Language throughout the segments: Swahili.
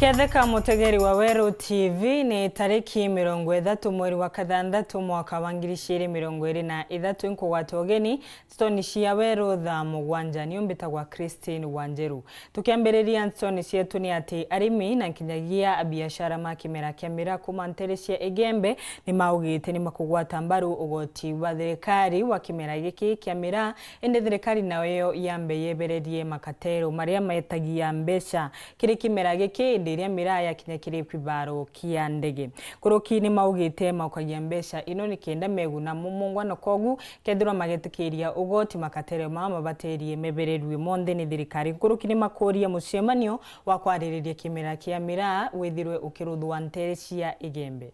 Ketheka mutegeri wa Weru TV ni tariki 30 mweri wa kathandatu mwaka wa 2023 nkugwata ugeni stoni cia Weru thaa mugwanja ni umbitagwa Christine Wanjeru. Tukiambiriria stoni cietu ni ati arimi na kinyagia biashara makimera kia miraku manterecia igembe ni maugite ni makugwata mbaru ugoti wa thirikari wa kimera giki kia mira indi thirikari nayo yambe yebererie makatero maria metagia mbeca kiri kimera giki ndiria miraya kinyakire kwibaro kia ndege kuruki ni maugite maukagia mbeca ino ni kenda meguna mumungwano kogu kethirwa magetikiria ugoti makatere mama baterie mebererwe monde ni thirikari kuruki ni makoria mucemanio wa kwaririria kimera kia mira withirwe ukiruthwa nterecia igembe.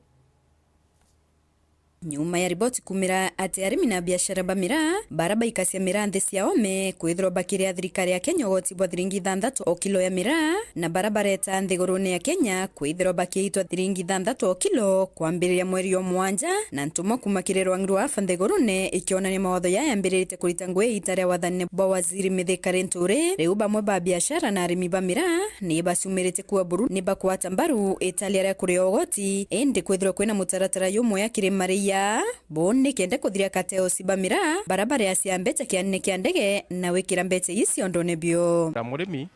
Nyuma ya riboti kumira ati arimi na biashara bamira baraba ikasia mira nthi cia ome kwithirwa bakiri ya thirikari ya Kenya ugoti bwa thiringi 6 o kilo ya mira na barabara eta nthigurune ya Kenya kwithirwa bakiitwa thiringi 6 o kilo kwambiriria mweri wa mwanja na ntumo kumakirirwa ngirwa nthigurune ikionania mawatho yayambirite kurita ngwe itaria wathani bwa waziri Mithika Linturi riu bamwe ba biashara na arimi bamira ni basumirite kuwa buru ni bakwata mbaru italia ya kuria ugoti indi kwithirwa kwina mutaratara yumwe ya kirimari boni kende kuthiria kateo sibamira barabara ya siambecha kianne kia ndege na wikira mbecha isi ondone bio murimi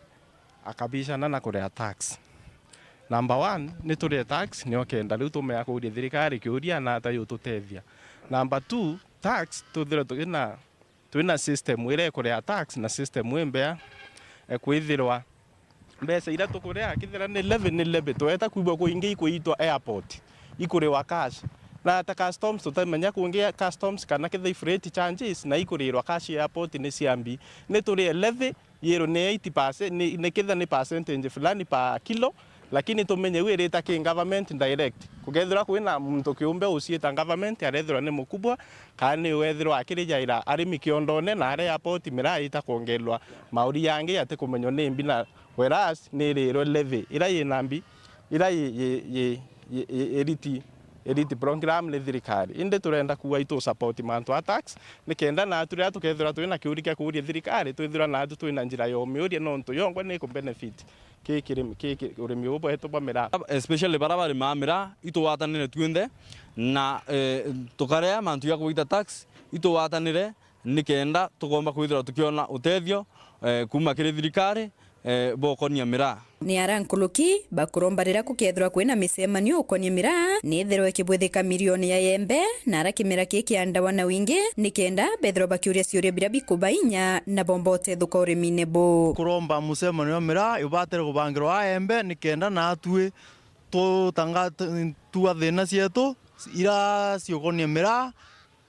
akabishana na kuria tax. Number 1 ni turia tax ni okenda riu tumea kuria thirikari kiuria na ata yututethia. Number 2 tax tuthira twina system ire kuria tax na system imbea kwithirwa mbeca ira tukuria kithira ni levy tweta kuibwa kuingi kuitwa airport ikuri wa cash na ta customs tutamenya kuingia customs kana kitha freight charges na ikurirwa cash airport ni ciambi ni turi levy yero ni 80% ni kitha ni percentage fulani pa kilo lakini tumenye wirita ki government direct kugethira kwina muntu kiumbe uciita government arethira ni mukubwa kana wethirwa akirijaira arimi kiondone na are airport miraita kuongelwa mauri yangi ate kumenyo ni mbina whereas ni riro levy ira yinambi ira edit program ni thirikari inde turenda kuwa itu support mantu a tax nikenda na turia tukethira twina kiurike kuuria thirikari twithira na atu twina njira yo miuria nontu yongwa ni ku benefit ki urimi ubo heto bamira especially barabara mamira itu watanire twinde na tukarea mantu ya kuita tax itu watanire nikenda tugomba kwithira tukiona utethio kuma kiri thirikari bokonia mira ni arankuluki bakurombarira kukethirwa kwina micemanio ukonia mira ni thirwe kibwethika milioni ya yembe na arakimera kiki andawa na wingi nikenda bethirwa bakiuria ciuria bila bikubainya na bombote thuka urimine bo kuromba mucemanio mira ibatere kubangirwa yembe nikenda na atue tutanga tuwa thina cietu ira ciokonia mira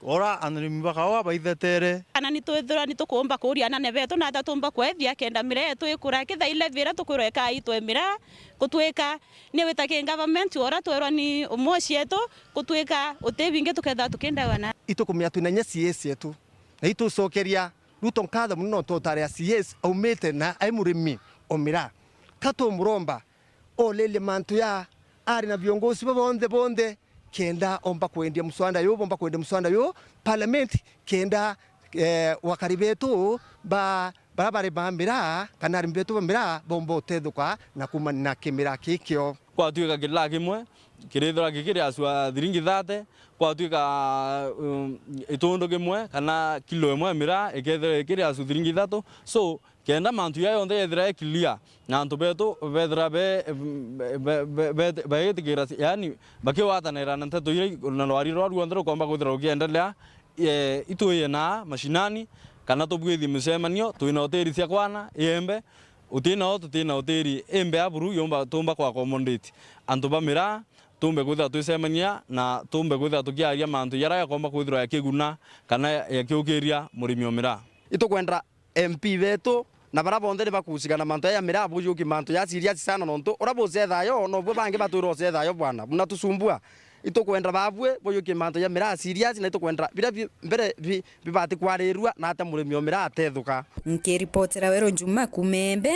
ora anarimi bakawa baithetere ana ni twithira ni tukumba kuria na neveto na tatumba kwethia kenda mire tu ikura kitha ile vira tukwireka itwe mira kutweka ni witake government ora twerwa ni umocietu kutweka utebinge tuketha tukenda wana itukumia tunenya CS yetu na itucokeria ruto nkatha muno totare CS aumete na aimurimi omira kato muromba olele mantu ya ari na viongozi bonde kenda omba kuendia mswanda yo bomba kuendia mswanda yo parliament kenda wakaribetu barabara bambira kana rimbetu bambira bombo tethuka na kumana kimira kikyo kwa tuika kila kimwe kirithira kikiri aswa thiringi 30 kwa tuika itondo kimwe kana kilo imwe mira ikethira kiri aswa thiringi 3 so kenda mantu ya yonde ethira clear na antu betu bethira be tikira yani bakiwatanira na nteto ire na rwari rwaru ndero kwamba kwithira ukiendelea ituye na mashinani kana tubwithi mucemanio twina hoteli cia kwana yembe utina hoteli embe aburu yomba tumba kwa accommodate antu bamira tumbe kwithira twisemania na tumbe kwithira tukiaria mantu yara ya kwamba kwithira yakiguna kana yakiukiria murimi omira itukwenda MP betu na barabonde bakusigana mantu ya mira bujuki mantu ya serious sana nonto orabozetha yo no bwe bange baturo zetha yo bwana mnatusumbua itukwenda babwe bujuki mantu ya mira serious na itukwenda bira mbere bibati kwarirwa na ata murimi omira atethuka nkiripotera Weru Njuma kumembe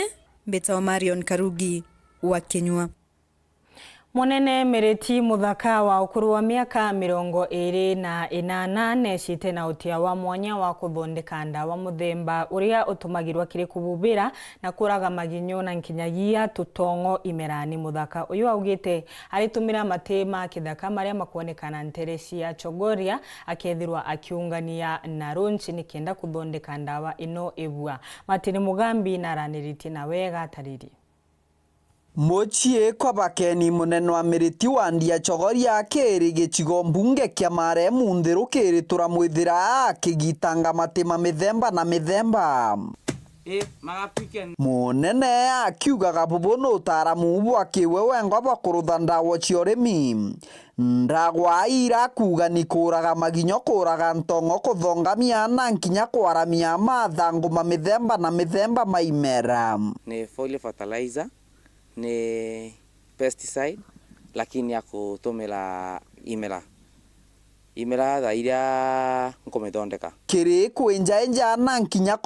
Mbeta Marion Karugi wa Kenywa. Munene Miriti Muthaka wa ukuru wa miaka 28 necite na utia wa mwanya wa kuthondeka ndawa muthemba uria utumagirwa kiri kububira na kuraga maginyo na nkinyagia tutongo imerani. Muthaka uyu augite aritumira matema kithaka maria makuonekana ntere cia Chogoria akethirwa akiungania na runchi nikenda kuthondeka ndawa ino ibua. Matini Mugambi na raniriti na wega tariri. Mochie kwa bakeni munene wa Miriti wandia Chogoria keri gicigo mbunge kia Maremu Ndhiru kiri turamwithira kigitanga matema mithemba na mithemba. Munene akiugaga bubu no utaramu bwa kiwewe ngwa kurutha ndawa cia urimi. Ndagwa ira kuga ni kuraga maginyo kuraga ntongo kuthongamia na nkinya kwaramia mathangu ma mithemba na mithemba maimera. Ni foliar fertilizer, ni pesticide, lakini ya kutumira imera da iria nkomethondeka kiri kwenja na nkinya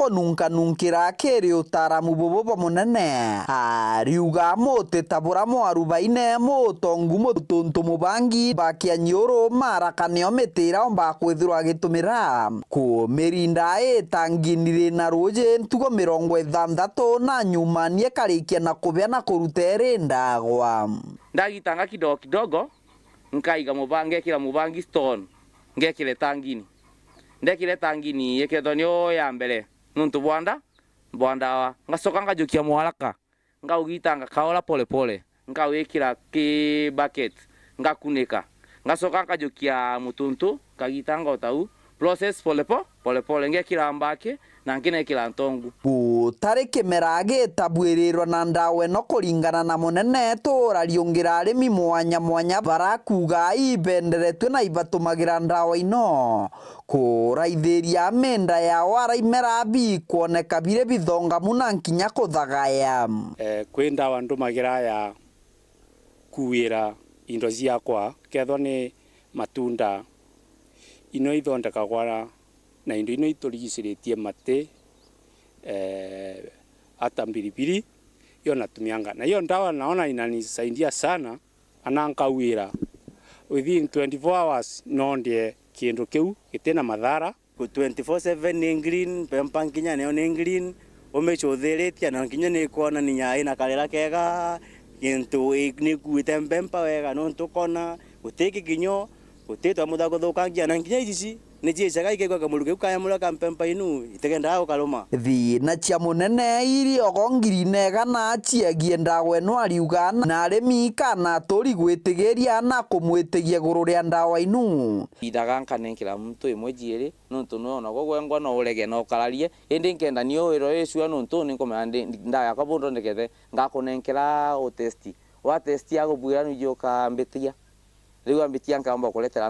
nunkira kiri utaramu bubu munene ariuga mote tabura mwarubaine motongu mutuntu mubangi bakia nyoro marakanio metira omba kwithirwa gitumira kumirinda etanginire na roje ntugo 60 na nyumanie karikia na kubia na kurutera ndagwa ndagitanga kidogo nkaiga mubange kila mubangi stone ngekile tangini ndekile tangini yekedonyo ya mbele nuntu bwanda ngasoka ngajukia mwalaka ngaugitanga kaola pole ngawekira ki bucket ngakuneka ngasoka ngajukia mutuntu kagitanga otau process pole ngekira mbake na ngine kila ntongu tariki merage tabwirirwa na ndawe no kuringana na munene turariungira arimi mwanya barakuga ibenderetwe na ibatumagira ndawa ino kuraithiria menda ya waraimera bi kuoneka bire bithonga muna nkinya kuthagaya kwi ndawa ndumagira ya kuwira indo ciakwa kethwa ni matunda ino ithondekagwa na indo ino iturigiciritie mate hata mbilipili yo natumianga na hiyo ndawa naona inanisaidia sana anankawira within 24 hours no ndie kindu kiu gitena madhara ku 24/7 ni green pempa nginya ni green umechothiritia na nginya ni kuona ni nyai na karera kega kintu ni kuite pempa wega no tukona utiki kinyo utitwa muthako thukangia na nginya ici ni jicaga ikegwa kamuruke ukaya muraka mpempa inu itegenda ukaruma thina cia munene iri ogongiri nega na ciagie ndawa ino ariuga na arimi kana turi gwitigiria na kumwitigia guru ria ndawa inu idaganka nenkira muntu imwe jiri nuntu no no gwengwa no urege no kararie indi nkenda ni oiro ecu nuntu ni komande ndaya kabundo ndekete ngakunenkera o testi wa testi ya gubwira nujoka mbitia riu ambitia ngamba kuletera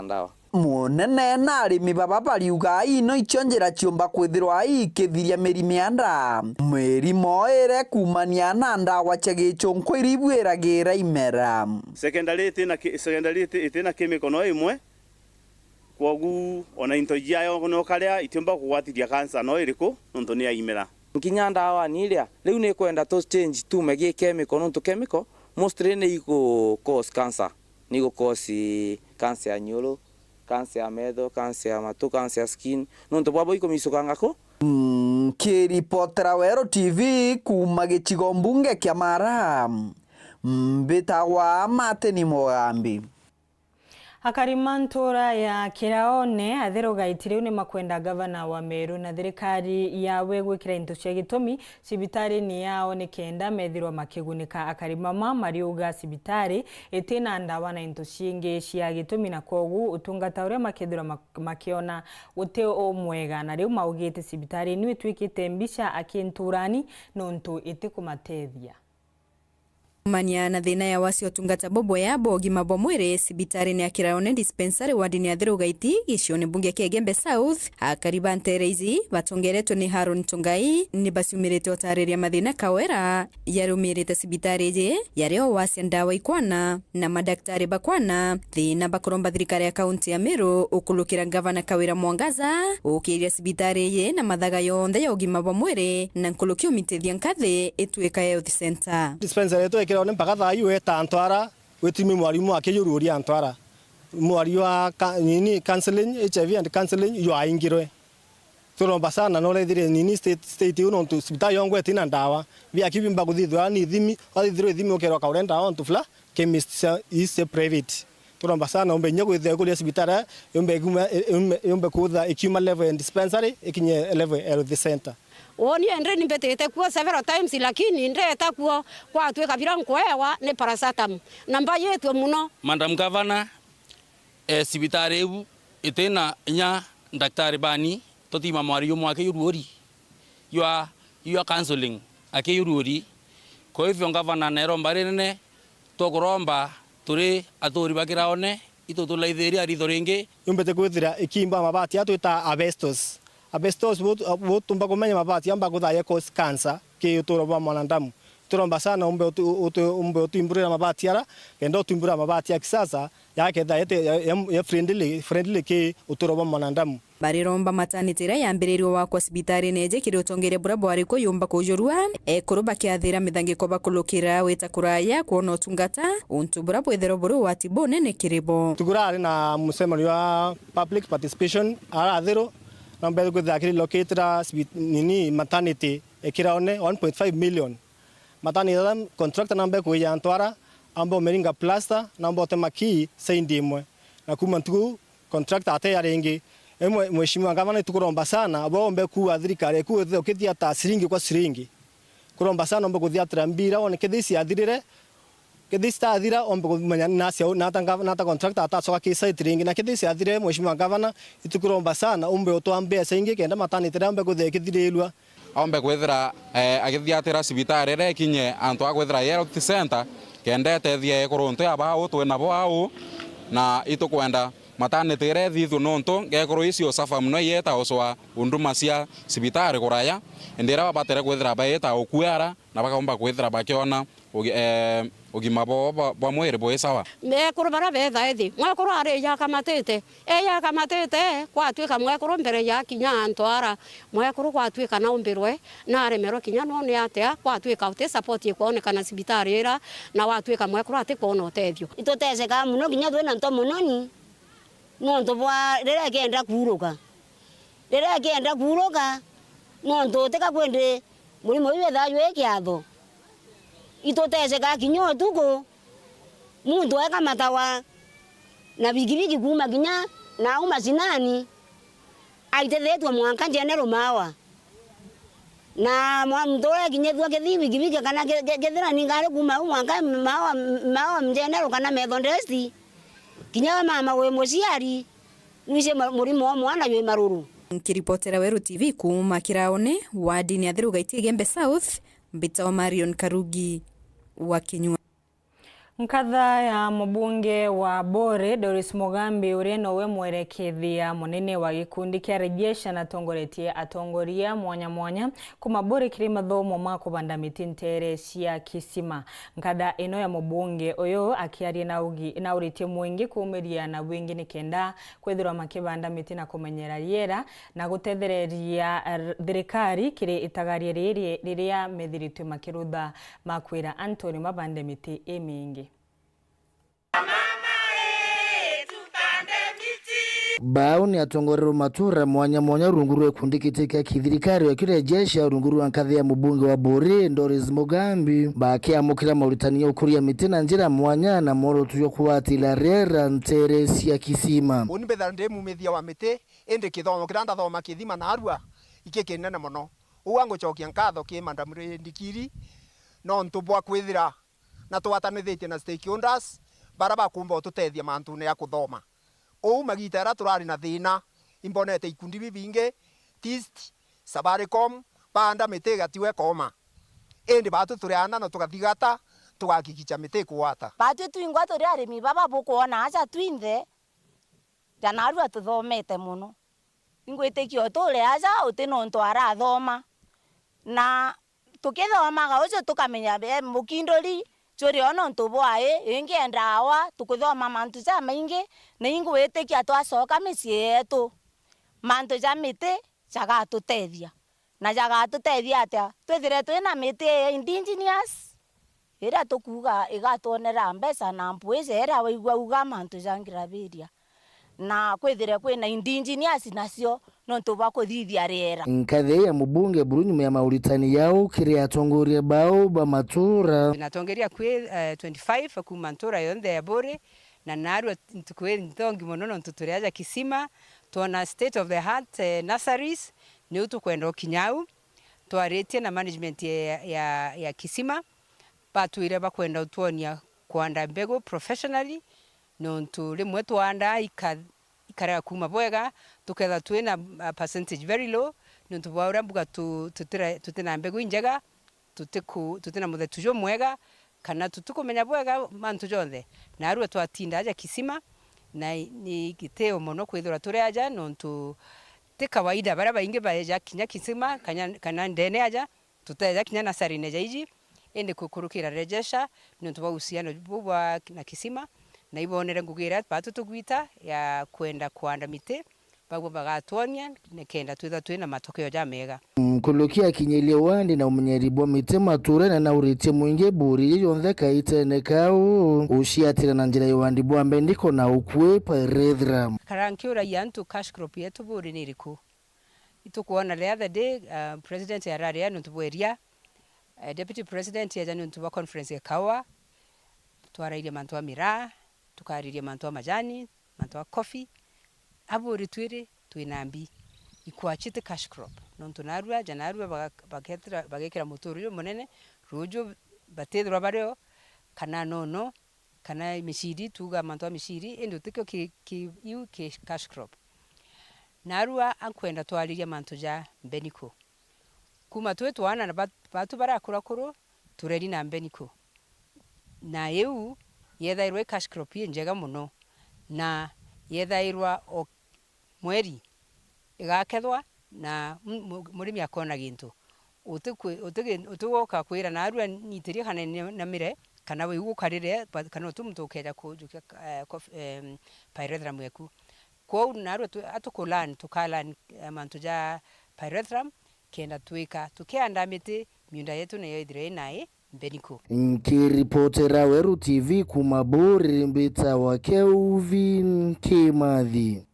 ndawa munene na arimi baba bariuga ino ichonjera ciumba kwithirwa ikithiria mirimi anda mirimo ere kumania na ndawa cia gichonko iribwiragira imera secondary itina chemical no imwe kwogu ona into jayo no karia itimba kugwatiria cancer no iriku nuntu ni aimera nkinya ndawa ni iria riu ni kwenda to change tu megi chemical nuntu chemical mostly ni iko cause cancer ni go cause cancer ya nyoro cancer ya metho, cancer ya matu, cancer ya skin. Nuntu bwabo iko misukangako. Kiripotera Wero TV kuma gicigo mbunge kia Mara. Mbitagwa Matini Mugambi. Akarimantura ya Kiraone athirugaitire ni makwenda gavana wa Meru na thirikari yawe gwikira into cia gitumi cibitari ni yao ni kenda methirwa makigunika akarimama mariuga cibitari itina ndawa na into cingi cia gitumi na kogu utungata uria makethirwa makiona uti o mwega na riu maugite cibitari ni twikite mbica akinturani nontu itikumatethia mania na thina ya wasi otungata bobo ya bogima bomwere sibitari ni Kiraone dispensary wadini ya Thirugaiti gicione bunge kia Gembe South akariba nterezi batongereto ni Haron Tungai ni basiumirete otariria mathina kawera yarumirete sibitari je yareo wasi ndawa ikwana na madaktari bakwana thina bakoromba thirikari ya kaunti ya Meru ukulukira gavana Kawira Mwangaza ukiria sibitari ye na mathaga yonthe ya ugima bomwere na nkulukio mitethia nkathe etuika health center dispensary yetu kirone mpaka thayu etantwara wetimi mwarimu akeyururia antwara mwari wa nini counseling HIV and counseling yo aingirwe turomba sana no lethire nini state uno tu hospital yongwe tina ndawa bia kibimba kuthithwa ni thimi athithiro thimi okero kaurenda on tufla chemist is private turomba sana ombe nyegwithe kuri hospital yombe kutha ikuma level and dispensary ikinye level health center Oni endre nimbetete kuo several times lakini ndeta kuo kwa tweka bila nkoewa ni paracetamol namba yetu muno. Madam Governor sibitari ebu itena nya daktari bani toti mamari yo mwake yuruori you counseling ake yuruori ko hivyo Governor nero mbarene tokoromba turi atori bakiraone itotulaitheri arithoringi yombete kwithira ikimba mabati atwita Asbestos tumba kumenya mabati amba kuthaya cause cancer ke utoro ba mwanadamu turomba sana umbe utimburira mabati ara kenda utimbura mabati ya kisasa yake ya friendly ke utoro ba mwanadamu bariromba maternity ra yambiririo wa kwa sibitari neje kiri utongere bura bwari ko yumba kujurua kuruba kiathira mithangiko bakulukira wita kuraya kuona utungata untu bura bwethero buru watibone ne kiribo tugurari na musemano wa public participation ara thero namba ko dakiri locator nini maternity ekiraone 1.5 million maternity contract namba ko ya antwara ambo meringa plaster namba temaki seindimwe na kumantu contract ate yarengi mheshimiwa Gavana tukuromba sana abombe ku athirikari ku thokithia ta siringi kwa siringi kuromba sana ombe kuthia trambira one kithisi athirire kithista athira ombe kumenya nacio nata contract atacoka kisa itiringi na kithisi athire mheshimiwa Gavana itukuromba sana ombe otwambe singi kenda maternity rambe kuthekithirilwa ombe kwethira agithiatira sibitari re kinye antu akwethira health center kenda tethie kuruntu aba twena bo au na itukwenda maternity re thithu nonto ngekoro icio safa muno yeta oswa unduma cia sibitari kuraya ndira babatere kwethira baeta okuara na bakaomba kwethira bakiona ugima bo mwere bo sawa me kurubara betha ethi mwekoro ari ya kamatete kwa twika mwekoro mbere ya kinya antwara mwekoro kwa twika na umbirwe na aremero kinya no ni atia kwa twika ute support ikuonekana sibitari era na watwika mwekoro ati kuona utethio itoteseka muno kinya twena nto munoni nonto bwa rera kenda kuruka nonto teka kwende muri moiwe thayo ekiatho itoteseka kinyo tuko mundu eka matawa na bigibigi kuma kinya na umasinani aitethetwa mwanka general mawa na mwamtore kinya thwa kethi bigibigi kana kethira ningare kuma mwanka mawa general kana Methodist kinya mama we muciari nise murimo wa mwana we maruru nkiripotera Weru TV kuma kiraone wadi athiru gaitie Gembe South Mbitao Marion Karugi wa Kinyua. Nkatha ya mbunge wa Bore Doris Mugambi ureno we mwerekethia munene wa gikundi kia rejesha na tongoretie atongoria mwanya kuma Bore kiri mathomo ma kubanda miti ntere cia kisima. Nkatha ino ya mbunge uyu akiaria na uritie mwingi kuumiria na wingi nikenda kwethirwa makibanda miti na kumenyera riera na gutethereria thirikari kiri itagaria riria methiritu makirutha makwira Anthony mabande miti emingi. Bao ni atongorero matura mwanya runguru kundikitika kithirikari wakirejesha runguru nkathe ya mbunge wa Bore Doris Mugambi bakiamukira Mauritania ukuria miti na njira mwanya na moro tuyo kuwatila rera ntere cia kisima unibetha ndemu mithia wa miti ende kithomo kiranda thoma kithima na arua ikikenene muno uwango chokia nkatho ki mandamure ndikiri no ntubwa kwithira na twatanithitie na stakeholders baraba kumba tutethia mantu ne akuthoma magitara turari na thina imbonete ikundi bibinge TIST Safaricom banda miti gatiwe koma ende batu turiana na tugathigata tugakikicha miti kuwata batu twingwa turi arimi baba bukuona acha twinthe janaru atuthomete muno ingwitikio tule acha utino ntwara athoma na tukithomaga ucio tukamenya mukindori chori ono ntubwae ingienda awa tukuthoma mantu ja maingi na ingwitikia twacoka micii yetu mantu ja miti jagatutethia na jagatutethia atia twithire twina miti indigenous ira tukuga igatuonera mbeca na mpweze era waigua uga mantu jangirabiria na kwithire kwina indigenous nacio no tuba kuthithia riera nkathe ya mubunge Brunyuma ya mauritani yao kiri atongoria bao ba matura natongeria kwe 25 ku mantura yonde ya bore na naru tukwe ntongi monono ntuturiaja kisima tuona state of the heart nurseries ni utu kwenda Kinyau twaretie na management ya kisima patuire bakwenda utuonia kuanda mbego professionally no rimwe twanda ikara kuma bwega tuketha twina percentage very low no tubawura mbuga tutina mbego injega tutina muthe tujo mwega kana tutukumenya bwega mantu jonthe na arua twatinda aja kisima na ni giteo mono kwithura turi aja no te kawaida bara bainge baja kinya kisima kana ndene aja tutaja kinya nasari neja iji ende kukurukira rejesha no tubahusiano bubwa na kisima na ibonera ngugira patu tugwita ya kwenda kuanda mite bagwa bagatonya nekenda twina matokeo ja mega kulukia kinyelia wandi na umenyeribwa mite matura na urite mwinge buri yonthe kaitene kao ushiatira na njira yawandi bwambe ndiko na ukwe pa redram karankiura yantu cash crop yetu buri niriku itukuona the other day president ya raria ntubweria deputy president ya janu ntuba conference ya kawa twaraile mantua mira tukaririe mantua majani mantua coffee aburi twire twinambi ikuachite cash crop nontu narua janarua bagekera muturu munene rujo batethura bareo kana nono kana mishiri tuga mantua mishiri endo tikyo ki cash crop narua ankwenda twariria mantuja mbeniko kuma twetu ana na batu barakura kuro tureri na mbeniko na yeu yethairwe cash crop njega muno na yethairwa o mweri igakethwa na murimi akona gintu utugoka kwira na arua nitiria kana na mire kana we ugukarire kana tumtukeja kujukia pyrethrum yeku kwa na arua atukulan tukalan mantuja pyrethrum kenda tuika tukianda miti miunda yetu na yoithire nae mbeniko nkiripotera Weru TV kumaburi mbita wa Kelvin Kimathi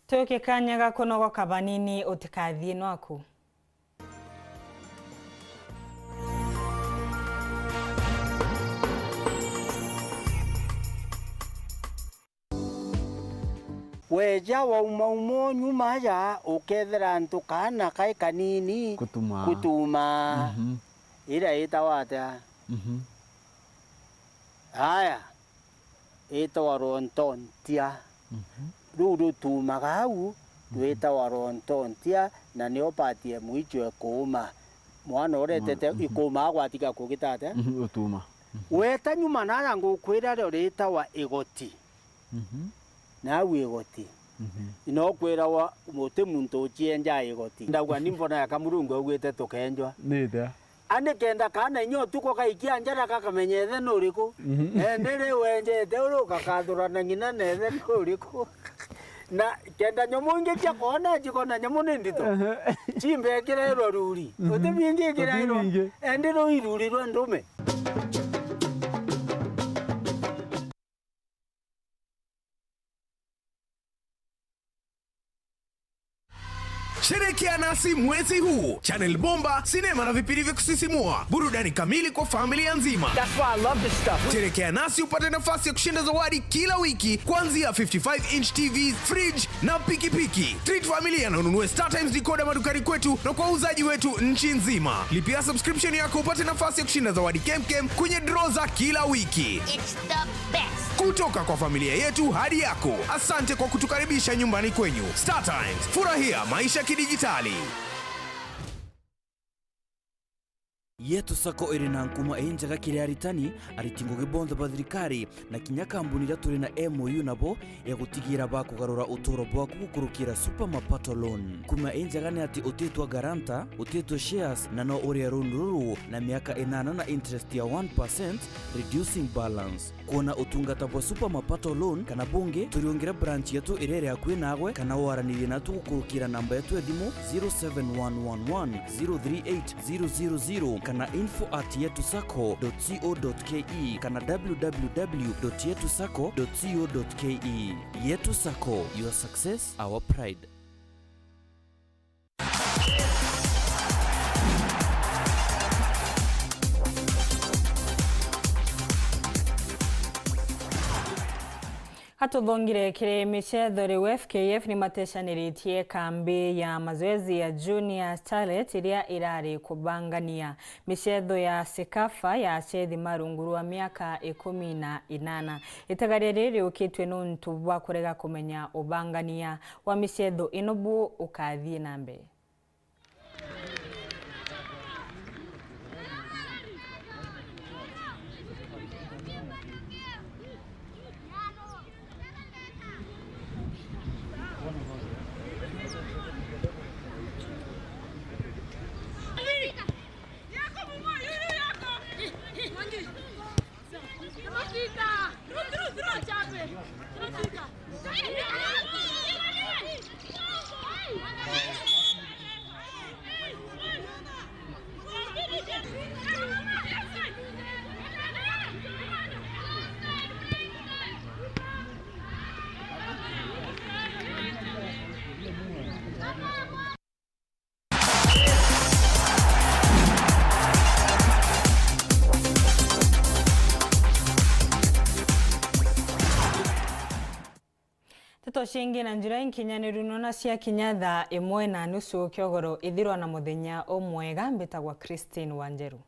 Toke kanya gakono kwa kabanini utikathie nwaku weja wa umaumo nyuma ya ukethera ntukana kai kanini kutuma ira itawata haya ito rontontia ruru tumagau twita warontontia na neopatie mwichwe kuma mwana oretete ikuma agwatika kugitate utuma weta nyuma nara ngukwira rita wa igoti nawe igoti inokwira wa muti muntu chienja igoti ndagwa nimbona yakamurungu ogwete tukenjwa nida ane kenda kana inyo tuko kaikia njara kakamenyethe nuriku ndire wenjete uruka kathurana ngina nethe nuriku na kenda nyomungi kia kona jikona nyamune ndito chimbe kirero ruri utibingi kirero ndiro iruri rwa ndume Sherekea nasi mwezi huu. Channel bomba, sinema na vipindi vya kusisimua, burudani kamili kwa familia nzima. That's why I love this stuff. Sherekea nasi upate nafasi ya kushinda zawadi kila wiki kuanzia 55-inch TVs, fridge na pikipiki. Treat familia na ununue StarTimes decoder madukani kwetu na kwa uzaji wetu nchi nzima. Lipia subscription yako upate nafasi ya kushinda zawadi kemkem kwenye draw za kila wiki. It's the best. Kutoka kwa familia yetu hadi yako. Asante kwa kutukaribisha nyumbani kwenyu. StarTimes, furahia maisha kidijitali. yetu sako iri na nkuma enjaga kiri aritani aritingo gibonda bathirikari na kinya kambuni ira turi na MOU nabo ya gutigira bakugarura utoro bwaku gukurukira super mapato loan kuma enjaga ni ati utetwa garanta utetwa shares na no uri ruru na miaka 8 na interest ya 1% reducing balance kuona utungata bwa super mapato loan kana bunge turiongera branch yetu irere akwe nagwe kana waranire na tugukurukira namba yetu ya thimu 07111 038 000 kana info@yetusacco.co.ke kana www.yetusacco.co.ke. Yetu Sacco, your success, our pride. Hatuthongire kiri michetho riu FKF ni mateshaniritie kambi ya mazoezi ya Junior Starlet iria irari kubangania michetho ya Sekafa ya achethi marunguru wa miaka 18. Itagaria riri ukitwe nuntu bwa kurega kumenya ubangania wa michetho inobu ukathie na mbere. Shingi na njira inkinyaniru nona cia kinyatha 1:30 kiogoro ithirwa na muthenya omwega mbetagwa Christine Wanjeru.